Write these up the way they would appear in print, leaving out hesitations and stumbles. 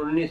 19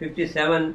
57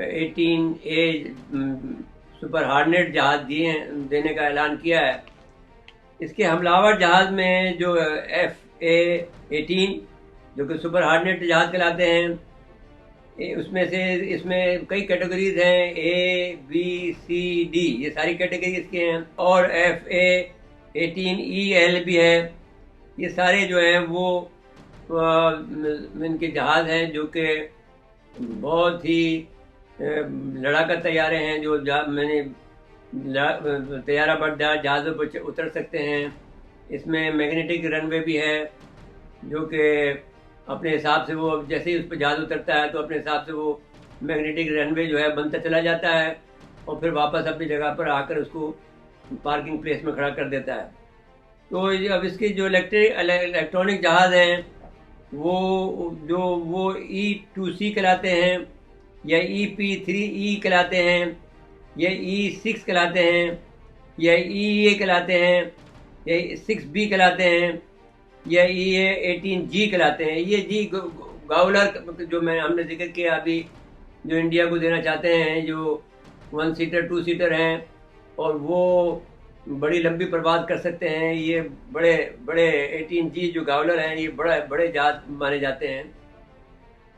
18A super ہارنیٹ جہاز دینے کا اعلان کیا ہے۔ اس کے حملہ آور جہاز میں جو FA-18 جو کہ سپر ہارنیٹ جہاز کہلاتے ہیں، اس میں کئی کیٹیگریز ہیں، A B C D، یہ ساری کیٹیگری اس کے ہیں، اور FA-18EL بھی ہے۔ یہ سارے جو ہیں وہ ان کے جہاز ہیں جو کہ بہت ہی لڑاکا طیارے ہیں، جو میں نے طیارہ بردار جہازوں پر اتر سکتے ہیں۔ اس میں میگنیٹک رن وے بھی ہے، جو کہ اپنے حساب سے وہ جیسے ہی اس پہ جہاز اترتا ہے تو اپنے حساب سے وہ میگنیٹک رن وے جو ہے بنتا چلا جاتا ہے، اور پھر واپس اپنی جگہ پر آ کر اس کو پارکنگ پلیس میں کھڑا کر دیتا ہے۔ تو اب اس کے جو الیکٹرانک جہاز ہیں وہ E-2C کہلاتے ہیں، یا EP-3E کہلاتے ہیں، یا E-6 کہلاتے ہیں، یا EA کہلاتے ہیں، یا 6B کہلاتے ہیں، یا EA-18G کہلاتے ہیں۔ یہ جی گاولر جو ہم نے ذکر کیا ابھی، جو انڈیا کو دینا چاہتے ہیں، جو 1 سیٹر 2 سیٹر ہیں، اور وہ بڑی لمبی پرواز کر سکتے ہیں۔ یہ بڑے 18G جو گاولر ہیں، یہ بڑے جہاز مانے جاتے ہیں۔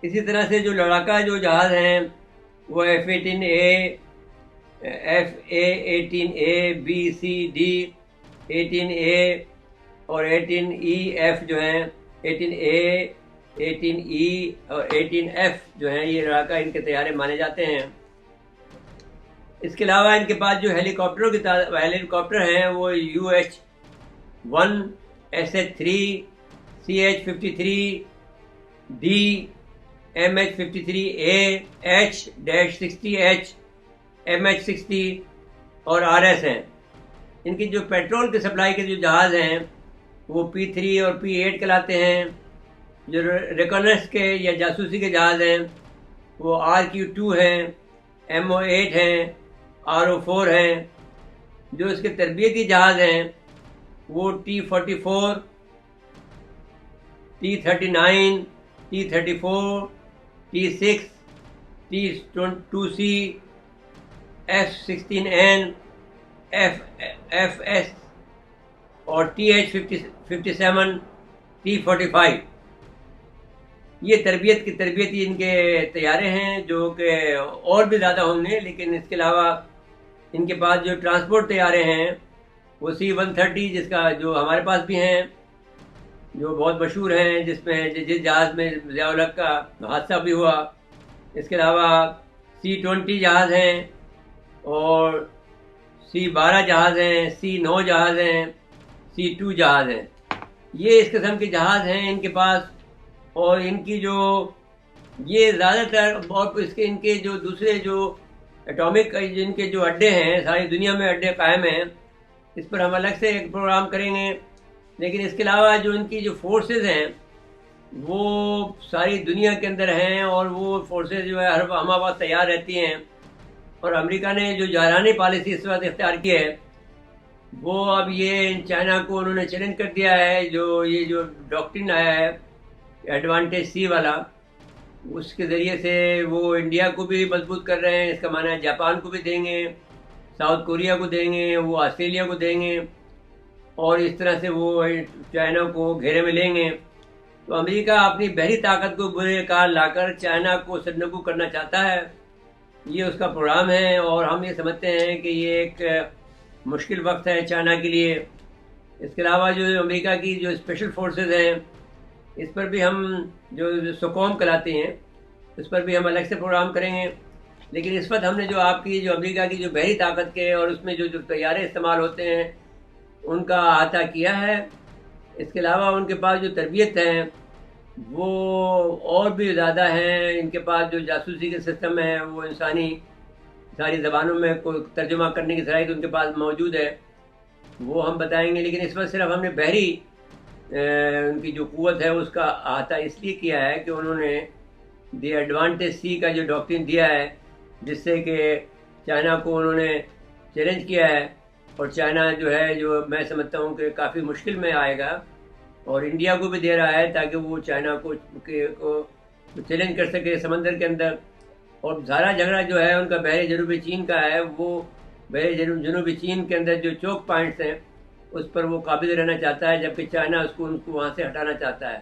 اسی طرح سے جو لڑاکا جو جہاز ہیں وہ FA-18A B C D 18A اور 18EF جو ہیں، 18A 18E اور 18F جو ہیں، یہ لڑاکا ان کے طیارے مانے جاتے ہیں۔ اس کے علاوہ ان کے پاس جو ہیلی کاپٹر ہیں وہ UH-1 SH-3 CH-53D MH-53A H-60H MH-60 اور RS ہیں۔ ان کی جو پیٹرول کی سپلائی کے جو جہاز ہیں وہ P-3 اور P-8 کہلاتے ہیں۔ جو ریکونیسنس کے یا جاسوسی کے جہاز ہیں وہ RQ-2 ہیں، MO-8 ہیں، RO-4 ہیں۔ جو اس کے تربیتی جہاز ہیں وہ T-44 T-39 T-34 T-6 T-2C F-16N FS اور TH-57 T-45 یہ تربیتی ان کے طیارے ہیں، جو کہ اور بھی زیادہ ہوں گے، لیکن اس کے علاوہ ان کے پاس جو ٹرانسپورٹ طیارے ہیں وہ C-130 جس کا جو ہمارے پاس بھی ہیں، جو بہت مشہور ہیں، جس جہاز میں ضیاء الحق کا حادثہ بھی ہوا۔ اس کے علاوہ C-20 جہاز ہیں، اور C-12 جہاز ہیں، C-9 جہاز ہیں، C-2 جہاز ہیں۔ یہ اس قسم کے جہاز ہیں ان کے پاس، اور ان کی جو یہ زیادہ تر اور ان کے جو دوسرے جو ایٹامک جن کے جو اڈے ہیں، ساری دنیا میں اڈے قائم ہیں، اس پر ہم الگ سے ایک پروگرام کریں گے۔ لیکن اس کے علاوہ جو ان کی جو فورسز ہیں وہ ساری دنیا کے اندر ہیں، اور وہ فورسز جو ہے ہر ہمہ وقت تیار رہتی ہیں۔ اور امریکہ نے جو جارحانہ پالیسی اس وقت اختیار کی ہے، وہ اب یہ چائنا کو انہوں نے چیلنج کر دیا ہے۔ یہ جو ڈاکٹرن آیا ہے ایڈوانٹیج سی والا، اس کے ذریعے سے وہ انڈیا کو بھی مضبوط کر رہے ہیں۔ اس کا معنی ہے جاپان کو بھی دیں گے، ساؤتھ کوریا کو دیں گے، وہ آسٹریلیا کو دیں گے، اور اس طرح سے وہ چائنا کو گھیرے میں لیں گے۔ تو امریکہ اپنی بحری طاقت کو برے کار لا کر چائنا کو سرنگو کرنا چاہتا ہے، یہ اس کا پروگرام ہے۔ اور ہم یہ سمجھتے ہیں کہ یہ ایک مشکل وقت ہے چائنا کے لیے۔ اس کے علاوہ جو امریکہ کی جو اسپیشل فورسز ہیں، اس پر بھی ہم جو سکوم کہلاتے ہیں، اس پر بھی ہم الگ سے پروگرام کریں گے۔ لیکن اس وقت ہم نے جو آپ کی جو امریکہ کی جو بحری طاقت کے اور اس میں جو طیارے استعمال ہوتے ہیں ان کا احاطہ کیا ہے۔ اس کے علاوہ ان کے پاس جو تربیت ہیں وہ اور بھی زیادہ ہیں۔ ان کے پاس جو جاسوسی کے سسٹم ہے، وہ انسانی ساری زبانوں میں کوئی ترجمہ کرنے کی صلاحیت ان کے پاس موجود ہے، وہ ہم بتائیں گے۔ لیکن اس وقت صرف ہم نے بحری ان کی جو قوت ہے اس کا احاطہ اس لیے کیا ہے کہ انہوں نے دی ایڈوانٹیج سی کا جو ڈاکٹرن دیا ہے، جس سے کہ چائنا کو انہوں نے چیلنج کیا ہے، اور چائنا جو ہے جو میں سمجھتا ہوں کہ کافی مشکل میں آئے گا، اور انڈیا کو بھی دے رہا ہے تاکہ وہ چائنا کو چیلنج کر سکے سمندر کے اندر۔ اور سارا جھگڑا جو ہے ان کا بحر جنوبی چین کا ہے، وہ جنوبی چین کے اندر جو چوک پوائنٹس ہیں اس پر وہ قابض رہنا چاہتا ہے، جبکہ چائنا اس کو وہاں سے ہٹانا چاہتا ہے۔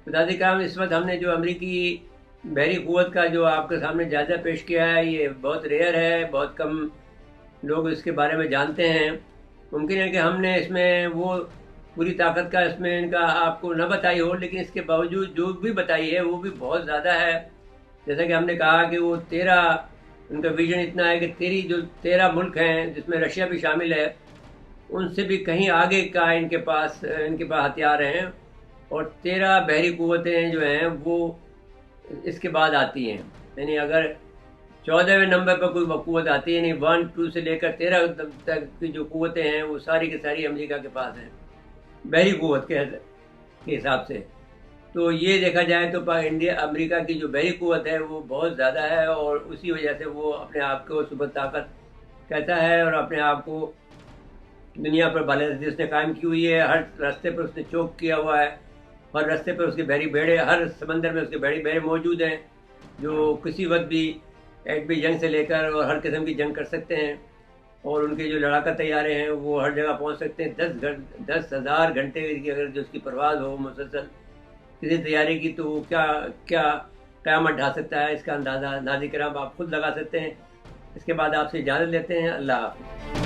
خدای کرام، اس وقت ہم نے جو امریکی بحری قوت کا جو آپ کے سامنے جائزہ پیش کیا ہے، یہ بہت ریئر ہے، بہت کم لوگ اس کے بارے میں جانتے ہیں۔ ممکن ہے کہ ہم نے اس میں وہ پوری طاقت کا اس میں ان کا آپ کو نہ بتائی ہو، لیکن اس کے باوجود جو بھی بتائی ہے وہ بھی بہت زیادہ ہے۔ جیسا کہ ہم نے کہا کہ وہ 13 ان کا ویژن اتنا ہے کہ 13 ملک ہیں جس میں رشیا بھی شامل ہے، ان سے بھی کہیں آگے کا ان کے پاس ہتھیار ہیں، اور 13 بحری قوتیں جو ہیں وہ اس کے بعد آتی ہیں۔ یعنی اگر 14ویں نمبر پر کوئی قوت آتی ہے، یعنی 1 2 سے لے کر 13 تک کی جو قوتیں ہیں وہ ساری کی ساری امریکہ کے پاس ہیں بحری قوت کے حساب سے۔ تو یہ دیکھا جائے تو امریکہ کی جو بحری قوت ہے وہ بہت زیادہ ہے، اور اسی وجہ سے وہ اپنے آپ کو سپر طاقت کہتا ہے، اور اپنے آپ کو دنیا پر بالادستی اس نے قائم کی ہوئی ہے۔ ہر راستے پر اس نے چوک کیا ہوا ہے، ہر راستے پر اس کے بحری بیڑے، ہر سمندر میں اس کے بحری بیڑے موجود ہیں جو کسی وقت بھی ایٹمی جنگ سے لے کر اور ہر قسم کی جنگ کر سکتے ہیں، اور ان کے جو لڑاکا طیارے ہیں وہ ہر جگہ پہنچ سکتے ہیں۔ 10,000 گھنٹے کی اگر جو اس کی پرواز ہو مسلسل کسی طیارے کی، تو وہ کیا قیامت ڈھا سکتا ہے، اس کا اندازہ ناظرین کرام آپ خود لگا سکتے ہیں۔ اس کے بعد آپ سے اجازت لیتے ہیں۔ اللہ حافظ۔